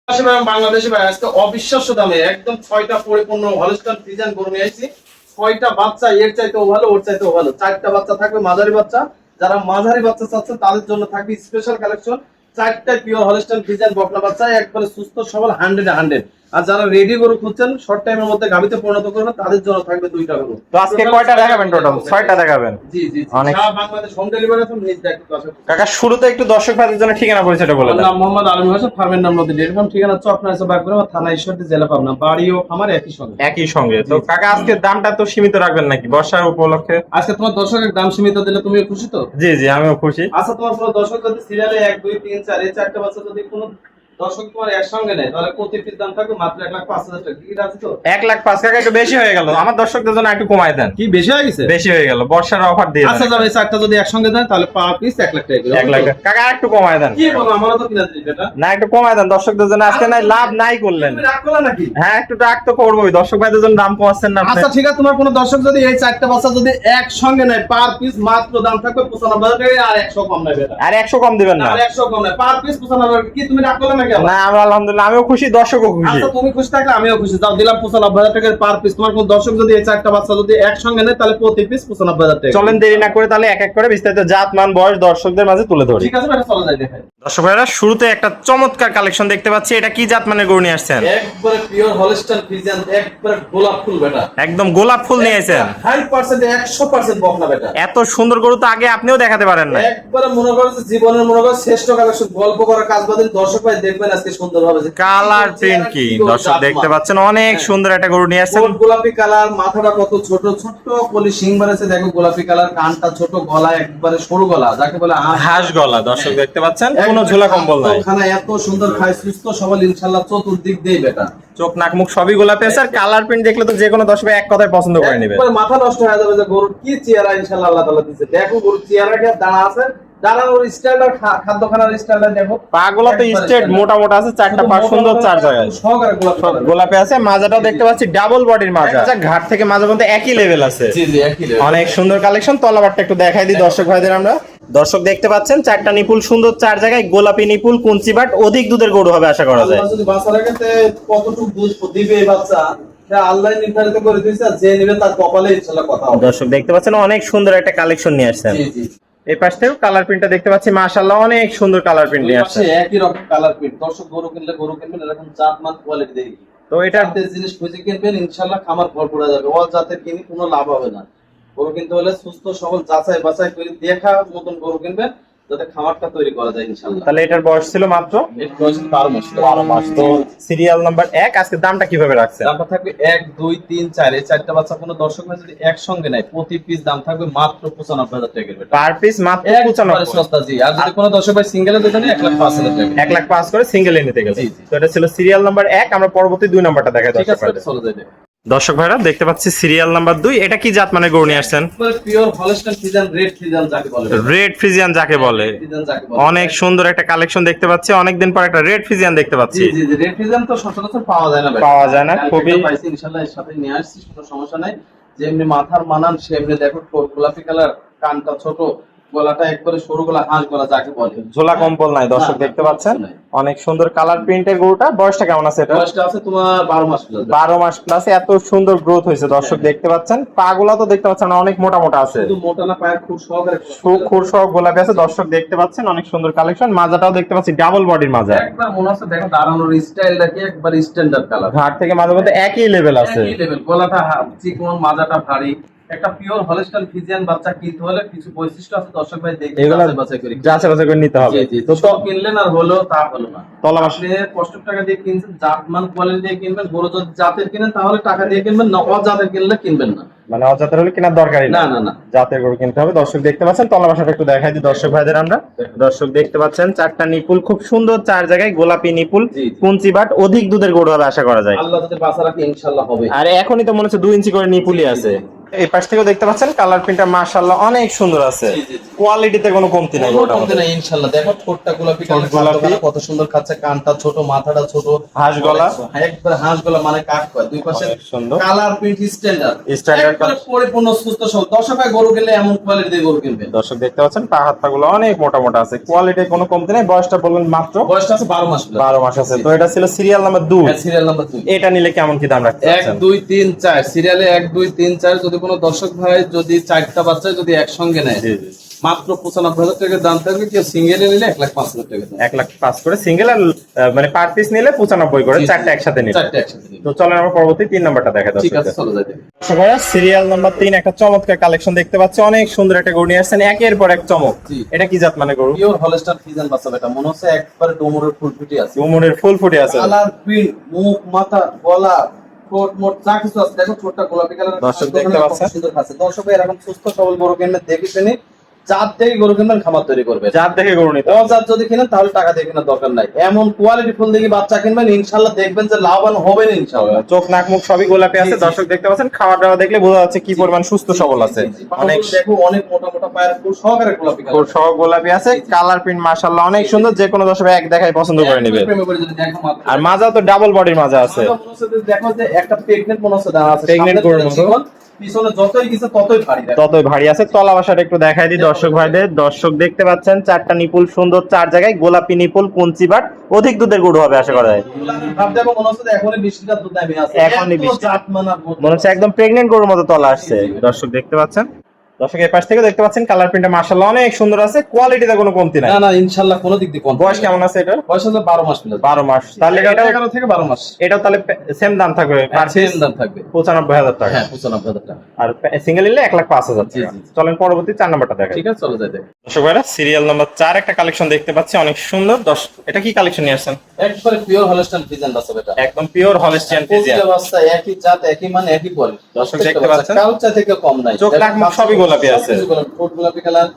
বাংলাদেশে ভাই আজকে অবিশ্বাস্য দামে একদম 6টা পরিপূর্ণ হলস্টাইন ফ্রিজিয়ান গরু নিয়ে আসছি। 6টা বাচ্চা, এর চাইতেও ভালো, ওর চাইতেও ভালো। 4টা বাচ্চা থাকবে মাঝারি বাচ্চা, যারা মাঝারি বাচ্চা চাচ্ছেন তাদের জন্য থাকবে স্পেশাল কালেকশন। 4টা পিওর হলস্টাইন ফ্রিজিয়ান বকনা বাচ্চা, একবারে সুস্থ সবল 100 আর যারা রেডি গরু খুঁজছেন শর্ট টাইমের মধ্যে গাবিতে পরিণত করবেন তাদের জন্য থাকবে 2টা গরু। তো আজকে কয়টা দেখাবেন? টোটাল 6টা দেখাবেন। জি জি, অনেক। সারা বাংলাদেশ হোম ডেলিভারি আছে। নিজ দায়িত্ব আছে। কাকা শুরুতে একটু দর্শক ভাইদের জন্য ঠিকানা পরিচয়টা বলে দেন। নাম মোহাম্মদ আলম হোসেন, ফার্মের নাম নদী ডেয়ারি ফার্ম, ঠিকানা চকনাইসা বাগগুড়া, থানা ঈশ্বরদী, জেলা পাবনা। বাড়ি ও খামার একই সঙ্গে। একই সঙ্গে। তো কাকা আজকে দামটা তো সীমিত রাখবেন নাকি বর্ষার উপলক্ষে? আজকে তোমার দর্শকের দাম সীমিত দিলে তুমি খুশি তো? জি জি, আমিও খুশি। আচ্ছা, তোমার কোনো দর্শক যদি সিরিয়ালে 1 2 3 4 এই 4টা বাচ্চা যদি কোনো দর্শক তোমার একসঙ্গে নেয় তাহলে প্রতি পিস দাম থাকবে মাত্র 1,05,000 টাকা। কি আছে তো? 1,05,000 টাকা একটু বেশি হয়ে গেল, আমার দর্শকদের জন্য একটু কমায় দেন। কি বেশি হয়ে গেছে? বেশি হয়ে গেল, বর্ষার অফার দিয়ে আচ্ছা দেন। যাবে, এই 4টা যদি একসঙ্গে দেন তাহলে পার পিস 1 লাখ টাকা করে। 1 লাখ টাকা। কাকা একটু কমায় দেন। কি বলো, আমারও তো কিনা দিই এটা। না একটু কমায় দেন দর্শকদের জন্য, আজকে নাই লাভ নাই করলেন। তুমি রাগ করলা নাকি? হ্যাঁ একটু রাগ তো করবোই, দর্শক ভাইদের জন্য দাম কমাচ্ছেন না আপনি। আচ্ছা ঠিক আছে, তোমার কোনো দর্শক যদি এই 4টা বাচ্চা যদি একসঙ্গে নেয় পার পিস মাত্র দাম থাকবে 95,000 টাকা, আর 100 কম নেবে এটা। আর 100 কম দিবেন না? আর 100 কম নেয়, পার পিস 95,000। কি তুমি রাগ করলা নাকি? না আমরা আলহামদুলিল্লাহ আমিও খুশি, দর্শকও খুশি। আচ্ছা তুমি খুশি থাকলে আমিও খুশি। যাও দিলাম 95,000 টাকার পার পিস। তোমার কোন দর্শক যদি এই 4টা বাচ্চা যদি একসঙ্গে নেয় তাহলে প্রতি পিস 95,000 টাকা। চলেন দেরি না করে তাহলে এক এক করে বিস্তারিত জাত মান বয়স দর্শকদের মাঝে তুলে ধরি। ঠিক আছে, এটা চলে যায় দেখাই। দর্শক ভাইরা শুরুতে একটা চমৎকার কালেকশন দেখতে পাচ্ছি, এটা কি জাত মানের গরু নিয়ে আসছেন? একবারে পিওর হলস্টাইন ফ্রিজিয়ান, একবারে গোলাপ ফুল বেটা। একদম গোলাপ ফুল নিয়ে আসছেন। 100% বকনা বেটা। এত সুন্দর গরু তো আগে আপনিও দেখাতে পারেন না। একবারে মনে করো যে জীবনের মনে করো শ্রেষ্ঠ কালেকশন। গল্প করার কাজ বাদে দর্শক ভাই দেখবেন আজকে সুন্দরভাবে যে কালার প্রিন্ট কি দর্শক দেখতে পাচ্ছেন, অনেক সুন্দর একটা গরু নিয়ে আসছেন। গোলাপি কালার, মাথাটা কত ছোট ছোট কলি সিং বানাচ্ছে দেখো, গোলাপি কালার, কানটা ছোট, গলা একবারে সরু গলা, যাকে বলে হাঁস গলা। দর্শক দেখতে পাচ্ছেন, কোনো ঝোলা কম্বল নাই। খানা এত সুন্দর, খায় সুস্থ সবল ইনশাআল্লাহ, চতুর্দিক দিয়ে বেটা। চোখ নাক মুখ সবই গোলাপি আছে, আর কালার প্রিন্ট দেখলে তো যে কোনো দর্শক এক কথায় পছন্দ করে নেবে। একবার মাথা নষ্ট হয়ে যাবে যে গরুর কি চেহারা ইনশাআল্লাহ আল্লাহ তাআলা দিয়েছে। দেখো গরুর চেহারা কি দাঁড়া আছে, দাঁড়ানোর স্টাইলটা, খাদ্য খানার স্টাইলটা দেখো। পাগুলো তো স্ট্রেট মোটা মোটা আছে, 4টা পা সুন্দর, 4 জায়গায় সহকারে গোলাপি আছে। মাজাটাও দেখতে পাচ্ছি ডাবল বডির মাজা, ঘাট থেকে মাজা পর্যন্ত একই লেভেল আছে। জি জি, একই লেভেল। অনেক সুন্দর কালেকশন। তলাবারটা একটু দেখাই দিই দর্শক ভাইদের আমরা। দর্শক দেখতে পাচ্ছেন 4টা নিপুল সুন্দর, 4 জায়গায় গোলাপি নিপুল, কুঞ্চি বাট, অধিক দুধের গরু হবে আশা করা যায়। আল্লাহ যদি বাচ্চা রাখে কতটুকু দুধ দিবে এই বাচ্চা এটা আল্লাহ নির্ধারিত করে দিয়েছে, যে নেবে তার কপালে ইনশাআল্লাহ কথা হবে। দর্শক দেখতে পাচ্ছেন অনেক সুন্দর একটা কালেকশন নিয়ে আসছেন। জি জি, এই পাশ থেকেও কালার প্রিন্টটা দেখতে পাচ্ছি, মাশাআল্লাহ অনেক সুন্দর কালার প্রিন্ট নিয়ে আসছেন। একই রকম কালার প্রিন্ট। দর্শক গরু কিনলে গরু কিনবেন এরকম জাতমান কোয়ালিটি দেখি। তো এটা জাতের জিনিস খুঁজে কিনবেন ইনশাআল্লাহ, খামার ভরপুর হয়ে যাবে। অল জাতের কিনে কোনো লাভ হবে না। গরু কিনতে হলে সুস্থ সবল যাচাই বাছাই করে দেখা মতন গরু কিনবেন, যাতে খামারটা তৈরি করা যায় ইনশাআল্লাহ। তাহলে এটার বয়স ছিল মাত্র এর বয়স 12 মাস। 12 মাস। তো সিরিয়াল নাম্বার 1, আজকে দামটা কিভাবে রাখছেন? দামটা থাকবে 1 2 3 4 এই 4টা বাচ্চা কোনো দর্শক ভাই যদি একসঙ্গে নেয় প্রতি পিস দাম থাকবে মাত্র 95,000 টাকা করে। পার পিস মাত্র 95। সস্তা জি। আর যদি কোনো দর্শক ভাই সিঙ্গেলে দিতে নেয় 1,05,000 টাকা। 1,05,000 করে সিঙ্গেল নিতে গেছে। জি, জি। তো এটা ছিল সিরিয়াল নাম্বার 1। আমরা পরবর্তী 2 নাম্বারটা দেখাই ঠিক দর্শক আছে, ভাইদের। চলে যাবে। দর্শক ভাইরা দেখতে পাচ্ছি সিরিয়াল নাম্বার 2, এটা কি জাত মানে গরু নিয়ে আসছেন? Pure Holstein Friesian, red Friesian যাকে বলে। রেড ফ্রিজিয়ান যাকে বলে। ফ্রিজিয়ান যাকে বলে। অনেক সুন্দর একটা কালেকশন দেখতে পাচ্ছি, অনেকদিন পর একটা রেড ফ্রিজিয়ান দেখতে পাচ্ছি। জি জি জি, রেড ফ্রিজিয়ান তো সচরাচর পাওয়া যায় না ভাই। পাওয়া যায় না, কালকে খুবই একটা পাইছি ইনশাআল্লাহ, এর সাথে নিয়ে আসছি, কোনো সমস্যা নাই। যেমনি মাথার মানান সেমনি দেখো, ঠোঁট গোলাপি কালার, কানটা ছোট, গলাটা একবারে সরু গলা, হাঁস গলা যাকে বলে। ঝোলা কম্বল নাই। দর্শক না, দেখতে না, পাচ্ছেন কিছু নাই। অনেক সুন্দর কালার প্রিন্টের গরুটা। বয়সটা কেমন আছে এটা? বয়সটা আছে তোমার 12 মাস প্লাস। 12 মাস প্লাস। এত সুন্দর গ্রোথ হয়েছে দর্শক দেখতে পাচ্ছেন। পাগুলা তো দেখতে পাচ্ছেন অনেক মোটা মোটা আছে, শুধু মোটা না, পায়ের খুব সহকারে খুর সহ গোলাপি আছে। দর্শক দেখতে পাচ্ছেন অনেক সুন্দর কালেকশন। মাজাটাও দেখতে পাচ্ছি ডাবল বডির মাজা, একবার মনে হচ্ছে দেখো দাঁড়ানোর স্টাইলটা কি একবার স্ট্যান্ডার্ড কালার। ঘাট থেকে মাঝে মধ্যে একই লেভেল আছে। একই লেভেল, গলাটা চিকন, মাজাটা ভারী। একটা পিওর হলস্টাইন ফ্রিজিয়ান বাচ্চা কিনতে হলে কিছু বৈশিষ্ট্য আছে দর্শক ভাই দেখে এগুলা যাচাই বাছাই করে যাচাই বাছাই করে নিতে হবে। জি জি, তো সব কিনলেন আর হলো তা হলো না। তলাবাস আপনি কষ্ট টাকা দিয়ে কিনছেন, জাতমান কোয়ালিটি দিয়ে কিনবেন। গরু যদি জাতের কিনেন তাহলে টাকা দিয়ে কিনবেন, না অজাতের কিনলে কিনবেন না। মানে অজাতের হলে কেনার দরকারই না না না। জাতের গরু কিনতে হবে। দর্শক দেখতে পাচ্ছেন তলাবাসাটা একটু দেখাই দিই দর্শক ভাইদের আমরা। দর্শক দেখতে পাচ্ছেন 4টা নিপুল খুব সুন্দর, 4 জায়গায় গোলাপি নিপুল, জি, জি। কুঞ্চি বাট, অধিক দুধের গরু হবে আশা করা যায়। আল্লাহ যদি বাঁচা রাখে ইনশাআল্লাহ হবে। আর এখনই তো মনে হচ্ছে 2 ইঞ্চি করে নিপুলি আছে। এই পাশ থেকেও দেখতে পাচ্ছেন কালার প্রিন্টটা মাশাআল্লাহ অনেক সুন্দর আছে, জি, জি, জি। কোয়ালিটিতে কোনো কমতি নাই। কোনো কমতি নাই ইনশাআল্লাহ। দেখো ঠোঁটটা গোলাপি কালার, গোলাপি। কত সুন্দর খাচ্ছে, কানটা ছোট, মাথাটা ছোট, হাঁস গলা। একবার হাঁস গলা মানে কাট কয়, দুই পাশে অনেক সুন্দর। কালার প্রিন্ট স্ট্যান্ডার্ড স্ট্যান্ডার্ড একবারে পরিপূর্ণ সুস্থ সবল। 10 টাকায় গরু কিনলে এমন কোয়ালিটি দিয়ে গরু কিনবেন। দর্শক দেখতে পাচ্ছেন পা হাত পাগুলো অনেক মোটা মোটা আছে, কোয়ালিটির কোনো কমতি নাই। বয়সটা বলবেন মাত্র বয়সটা আছে 12 মাস। 12 মাস আছে। তো এটা ছিল সিরিয়াল নাম্বার 2। Serial number 2। এটা নিলে কেমন কি দাম রাখতে 1 2 3 4 সিরিয়ালে 1 2 3 4 যদি কোনো দর্শক ভাই যদি 4টা বাচ্চা যদি একসঙ্গে নেয়, জি জি, মাত্র 95,000 টাকা দাম থাকবে। কেউ সিঙ্গেলে নিলে 1,05,000 টাকা দাম। 1,05,000 করে সিঙ্গেল, আর মানে পার পিস নিলে 95 করে, জি, জি। চারটা একসাথে নিলে। চারটা একসাথে নিলে। তো চলেন আমরা পরবর্তী 3 নাম্বারটা দেখা ঠিক আছে, দর্শকদের। চলো যাই। সিরিয়াল নাম্বার 3 একটা চমৎকার কালেকশন দেখতে পাচ্ছি, অনেক সুন্দর একটা গরু নিয়ে আসছেন, একের পর এক চমক। জি। এটা কি জাত মানে গরু? পিওর হলস্টাইন ফ্রিজিয়ান বাচ্চা বেটা, মনে হচ্ছে একবারে ডোমরের ফুল ফুটে আছে। উমরের ফুল ফুটে আছে। কালার প্রিন্ট, মুখ, মাথা, গলা, ঠোঁট মোট যা কিছু আছে, দেখো ঠোঁটটা গোলাপি কালার। দর্শক দেখতে পাচ্ছেন। সুন্দর খাচ্ছে। দর্শক এরকম সুস্থ সবল গরু কিনলে দেখে শুনে জাত দেখে গরু কিনবেন, খামার তৈরি করবে। জাত দেখে গরু নিতে হবে। অজাত যদি কিনেন তাহলে টাকা দিয়ে কেনার দরকার নাই। এমন কোয়ালিটি ফুল দেখে বাচ্চা কিনবেন, ইনশাআল্লাহ দেখবেন যে লাভবান হবেন ইনশাআল্লাহ। চোখ নাক মুখ সবই গোলাপি আছে। জি, জি। দর্শক দেখতে পাচ্ছেন, খাওয়া দাওয়া দেখলে বোঝা যাচ্ছে কি পরিমাণ সুস্থ সবল আছে। অনেক দেখো অনেক মোটা মোটা পায়ের ফুল সহকারে গোলাপি কালার। ফুল সহ গোলাপি আছে, কালার প্রিন্ট মাশাআল্লাহ অনেক সুন্দর, যে কোনো দর্শক এক দেখায় পছন্দ করে নেবে। প্রেমে পড়ে যদি দেখো মাত্র। আর মাজা তো ডাবল বডির মাজা আছে। মনে হচ্ছে যে দেখো যে একটা প্রেগনেন্ট মনে হচ্ছে দাঁড়া আছে। Pregnant সামনে গরুর মতো। চিকন, পিছনে যতই কিছু ততই ভারী দেখো। ততই ভারী আছে। তলা বাসাটা একটু দেখাই দিই দর্শক ভাইদের। দর্শক দেখতে পাচ্ছেন চারটা নিপুল সুন্দর, চার জায়গায় গোলাপি নিপুল, কুঞ্চি বাট, অধিক দুধের গরু হবে আশা করা যায়। ভাব দেখো মনে হচ্ছে যে এখনই 20 লিটার দুধ নামে আছে। এখনই 20 জাত মানা গরু। মনে হচ্ছে একদম প্রেগনেন্ট গরুর মতো তলা আসছে। দর্শক দেখতে পাচ্ছেন, দর্শক এই পাশ থেকে দেখতে পাচ্ছেন কালার প্রিন্টটা মাশাআল্লাহ অনেক সুন্দর আছে, কোয়ালিটিতে কোনো কমতি নাই। না না ইনশাআল্লাহ কোনো দিক দিয়ে কম। বয়স কেমন আছে এটার? বয়স হচ্ছে 12 মাস প্লাস। 12 মাস। তাহলে এটা 11 থেকে 12 মাস। এটাও তাহলে সেম দাম থাকবে, পার সেম দাম থাকবে। 95,000 টাকা। হ্যাঁ 95,000 টাকা। আর সিঙ্গেল নিলে 1,05,000 জি, টাকা। জি, জি। চলেন পরবর্তী 4 নাম্বারটা দেখাই। ঠিক আছে চলো যাই দেখো। দর্শক ভাইরা সিরিয়াল নাম্বার 4 একটা কালেকশন দেখতে পাচ্ছি অনেক সুন্দর। এটা কি কালেকশন নিয়ে আসছেন? একবারে পিওর হলস্টাইন ফ্রিজিয়ান বাচ্চা বেটা। একদম পিওর হলস্টিয়ান ফ্রিজিয়ান। প্রতিটা বাচ্চা একই জাত, একই মান, একই কোয়ালিটি। দর্শক দেখতে পাচ্ছেন। কালচা থেকে কম নাই। চোখ, নাক, মুখ সবই গোলাপি আছে। সবকিছু গোলাপি, ঠোঁট গোলাপি কালার,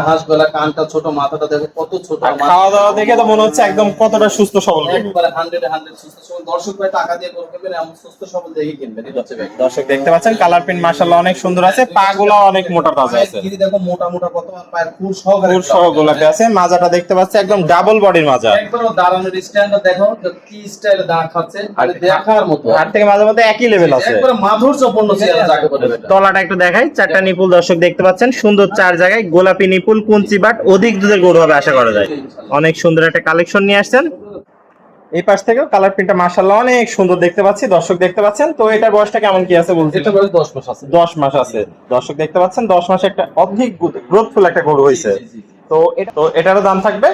হাঁস গলা, কানটা ছোট, মাথাটা দেখো কত ছোট। আর খাওয়া দাওয়া দেখে তো মনে হচ্ছে একদম কতটা সুস্থ সবল গরু। একবারে 100 সুস্থ সবল। দর্শক ভাই টাকা দিয়ে গরু কিনবেন, এমন সুস্থ সবল দেখে কিনবেন। এটা হচ্ছে ব্যাপার। দর্শক দেখতে পাচ্ছেন কালার প্রিন্ট মাশাআল্লাহ অনেক সুন্দর আছে, পা গুলো অনেক মোটা তাজা আছে। গিরি দেখো মোটা মোটা কত, আর পায়ের ফুল সহকারে পুর সহ গোলাপি আছে। মাজাটা দেখতে পাচ্ছি একদম ডাবল বডির মাজা। একবারে দাঁড়ানোর স্ট্যান্ডার্ড দেখো যে কি স্টাইলে দাঁড় খাচ্ছে, আর দেখার মতো। হাত থেকে মাঝে মধ্যে একই লেভেল আছে। একবারে মাধুর্যপূর্ণ চেহারা যাকে বলে এটা। তলাটা একটু দেখাই, চারটা নিপুল দর্শক দেখতে পাচ্ছেন সুন্দর, চার জায়গায় গোলাপি নিপুল, কুঞ্চি বাট, অধিক দুধের গরু হবে আশা করা যায়। অনেক সুন্দর একটা কালেকশন নিয়ে আসছেন। এই পাশ থেকেও কালার প্রিন্টটা মাশাআল্লাহ অনেক সুন্দর দেখতে পাচ্ছি। দর্শক দেখতে পাচ্ছেন। তো এটার বয়সটা কেমন কি আছে বলছেন? এটা বয়স 10 মাস আছে। 10 মাস আছে। দর্শক দেখতে পাচ্ছেন 10 মাসে একটা অধিক গ্রোথফুল একটা গরু হয়েছে। জি, জি, জি। তো এটারও দাম থাকবে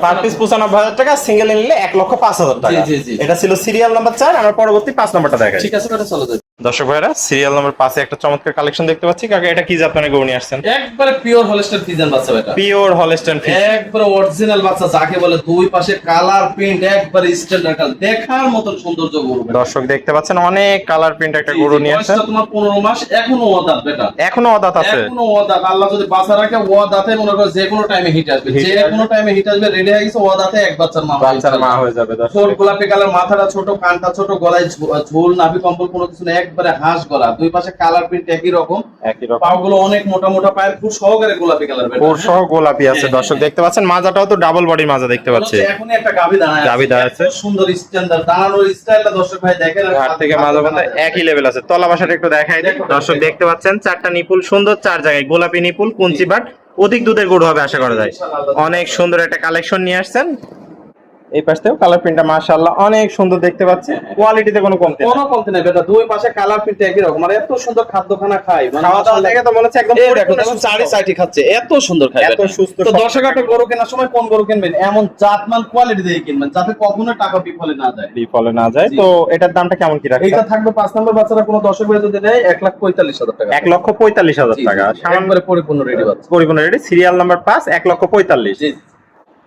পার পিস 95,000 টাকা, সিঙ্গেল নিলে 1,05,000 টাকা। জি, জি, জি। এটা ছিল সিরিয়াল নাম্বার 4। আমরা পরবর্তী 5 নাম্বারটা দেখাই। ঠিক আছে এটা চলো যাই। দর্শক ভাইরা সিরিয়াল নাম্বার 5 একটা চমৎকার কালেকশন দেখতে পাচ্ছি। কাকা এটা কি জাত মানে গরু নিয়ে আসছেন? একবারে পিওর হলস্টাইন ফ্রিজিয়ান বাচ্চা বেটা। Pure Holstein Friesian. একবারে অরিজিনাল বাচ্চা যাকে বলে, দুই পাশে কালার প্রিন্ট একবারে স্ট্যান্ডার্ড কালার, দেখার মতন সৌন্দর্য গরু বেটা। দর্শক দেখতে পাচ্ছেন অনেক কালার প্রিন্ট একটা জি, গরু জি, নিয়ে আসছেন। বয়সটা তোমার 15 মাস, এখনো ওয়াদাত বেটা। এখনো অদাত আছে। এখনো ওয়াদাত। আল্লাহ যদি বাঁচা রাখে ওয়াদাতে মনে করো যে কোনো টাইমে হিট আসবে। হিট যে আসবে। কোনো টাইমে হিট আসবে, রেডি হয়ে গেছে ওয়াদাতে এক বাচ্চার মা হবে বাচ্চার মা ইনশাআল্লাহ। হয়ে যাবে। ঠোঁট দর্শক গোলাপি কালার, মাথাটা ছোট, কানটা ছোট, গলায় ঝোল, নাভি কম্বল কোনো কিছু নেই, একবারে হাঁস গলা, দুই পাশে কালার প্রিন্ট একই রকম। একই রকম পাগুলো অনেক মোটা মোটা, পায়ের খুব সহকারে গোলাপি কালার বেটা। পুর সহ গোলাপি আছে। দর্শক দেখতে পাচ্ছেন মাজাটাও তো ডাবল বডির মাজা দেখতে পাচ্ছি। এখনই একটা গাভী দাঁড়ায় আছে। গাভী দাঁড়ায় আছে। এত সুন্দর স্ট্যান্ডার্ড দাঁড়ানোর স্টাইলটা দর্শক ভাই দেখেন। আর হাত থেকে মাজা পর্যন্ত একই লেভেল আছে। তলা বাসাটা একটু দেখাই দিই। দর্শক দেখতে পাচ্ছেন চারটা নিপুল সুন্দর, চার জায়গায় গোলাপি নিপুল, কুঞ্চি বাট, অধিক দুধের গরু হবে আশা করা যায়। অনেক সুন্দর একটা কালেকশন নিয়ে আসছেন। এই পাশ থেকেও কালার প্রিন্টটা মাশাআল্লাহ অনেক সুন্দর দেখতে পাচ্ছি, কোয়ালিটিতে কোনো কমতি নেই। কোনো কমতি নাই বেটা, দুই পাশে কালার প্রিন্ট একই রকম। আর এত সুন্দর খাদ্যখানা খাই, মানে খাওয়া দাওয়া দেখে তো মনে হচ্ছে একদম এই দেখো পরিপূর্ণ দেখো সুস্থ। চারি সাইটি খাচ্ছে, এত সুন্দর খায় এত বেটা। সুস্থ তো সব- দর্শক একটা গরু কেনার সময় কোন গরু কিনবেন, এমন জাতমান কোয়ালিটি দিয়ে কিনবেন যাতে কখনো টাকা বিফলে না যায়। বিফলে না যায়। জি। তো এটার দামটা কেমন কি রাখছেন? এইটা থাকবে 5 নম্বর বাচ্চারা কোনো দর্শক ভাই যদি নেয় 1,45,000 টাকা। 1,45,000 টাকা। সামান্য একবারে পরিপূর্ণ রেডি বাচ্চা। পরিপূর্ণ রেডি। Serial number 5, 1,45,000। জি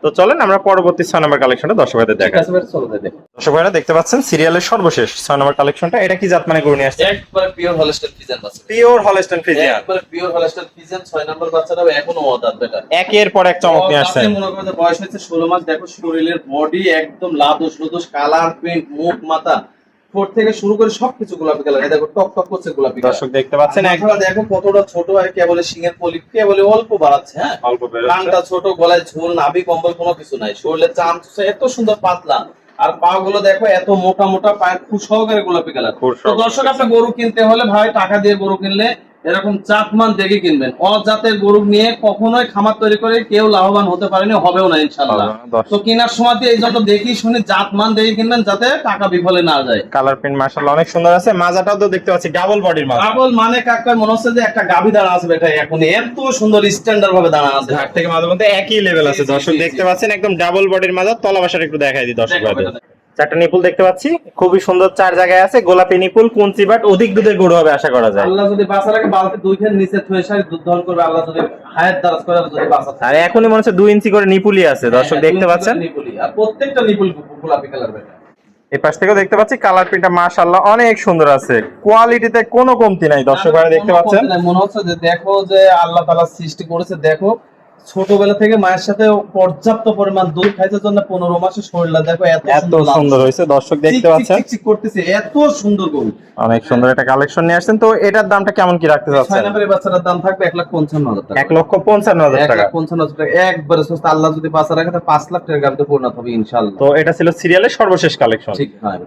তো চলেন আমরা পরবর্তী 6 নাম্বার কালেকশনটা দর্শক ভাইদের ঠিক দেখাই। আছে বেটা, চলো যাই দেখো। দর্শক ভাইরা দেখতে পাচ্ছেন সিরিয়ালের সর্বশেষ 6 নাম্বার কালেকশনটা। এটা কি জাত মানে গরু নিয়ে আসছে? একবারে পিওর হলস্টাইন ফ্রিজিয়ান বাচ্চা। Pure Holstein Friesian. একবারে পিওর হলস্টাইন ফ্রিজিয়ান 6 নম্বর বাচ্চাটাও এখনো ওয়াদাত বেটা। একের পর এক চমক নিয়ে আসছেন। আপনি মনে করেন যে বয়স হয়েছে 16 মাস, দেখো শরীরের বডি একদম লাদোস লুদোস, কালার প্রিন্ট, মুখ মাথা ঠোঁট থেকে শুরু করে সবকিছু গোলাপি কালার। এই দেখো টক টক করছে গোলাপি কালার। দর্শক দেখতে পাচ্ছেন মাথাটা দেখো কতটা ছোট, আর কেবল সিংহের পলি কেবল অল্প বাড়াচ্ছে। হ্যাঁ, অল্প বেরোচ্ছে। কানটা ছোট, গলায় ঝুল, নাভি কম্বল কোনো কিছু নাই, শরীরে চাম চুষে এত সুন্দর পাতলা, আর পা গুলো দেখো এত মোটা মোটা, পায়ের খুব সহকারে গোলাপি কালার। খুব তো দর্শক, আপনি গরু কিনতে হলে ভাই টাকা দিয়ে গরু কিনলে এরকম জাতমান দেখে কিনবেন। অজাতের গরু নিয়ে কখনোই খামার তৈরি করে কেউ লাভবান হতে পারেনি, হবেও না ইনশাআল্লাহ। তো কেনার সময় এই যত দেখি শুনে জাতমান দেখে কিনবেন, যাতে টাকা বিফলে না যায়। কালার প্রিন্ট মাশাআল্লাহ অনেক সুন্দর আছে। মাজাটাও তো দেখতে পাচ্ছি ডাবল বডির মাজা। ডাবল মানে কাকা মনে হচ্ছে যে একটা গাভী দাঁড়া আছে বেটা, এখন এত সুন্দর স্ট্যান্ডার্ড ভাবে দাঁড়া আছে। ঘাট থেকে মাজার মধ্যে একই লেভেল আছে। দর্শক দেখতে পাচ্ছেন একদম ডাবল বডির মাজা। তলা বাসাটা একটু দেখাই দিই দর্শক ভাইদের। চারটা নিপুল দেখতে পাচ্ছি, খুবই সুন্দর চার জায়গায় আছে। গোলাপি নিপুল, কুঞ্চি বাট, অধিক দুধের গরু হবে আশা করা যায়। আল্লাহ যদি বাঁচা রাখে, বালতি দুই খেল নিচে থুয়ে সারি দুধ দহন করবে, আল্লাহ যদি হায়াত দারাজ করে, যদি বাঁচা থাকে। আর এখনই মনে হচ্ছে 2 ইঞ্চি করে নিপুলই আছে। দর্শক দেখতে পাচ্ছেন, নিপুলি, আর প্রত্যেকটা নিপুল গোলাপি কালার বেটা। এই পাশ থেকেও দেখতে পাচ্ছি কালার প্রিন্টটা মাশাআল্লাহ অনেক সুন্দর আছে। কোয়ালিটিতে কোনো কমতি নাই। দর্শক ভাইরা দেখতে পাচ্ছেন, মনে হচ্ছে যে দেখো যে আল্লাহ তাআলা সৃষ্টি করেছে। দেখো ছোটবেলা থেকে মায়ের সাথে পর্যাপ্ত পরিমাণ দুধ খাইতে জন্য 15 মাসে শরীরটা দেখো এত সুন্দর হয়েছে। দর্শক দেখতে পাচ্ছেন চিকচিক করতেছে, এত সুন্দর গরু। অনেক সুন্দর একটা কালেকশন নিয়ে আসছেন। তো এটার দামটা কেমন কি রাখতে 6 চাচ্ছেন? নম্বরের বাচ্চাটার দাম থাকবে 1,55,000 টাকা। 1,55,000 টাকা। 1,55,000 টাকা একবারে সস্তা। আল্লাহ যদি বাঁচা রাখে, 5 লাখ টাকা গাড়িতে পরিণত হবে ইনশাআল্লাহ। তো এটা ছিল সিরিয়ালের সর্বশেষ কালেকশন। ঠিক, হ্যাঁ।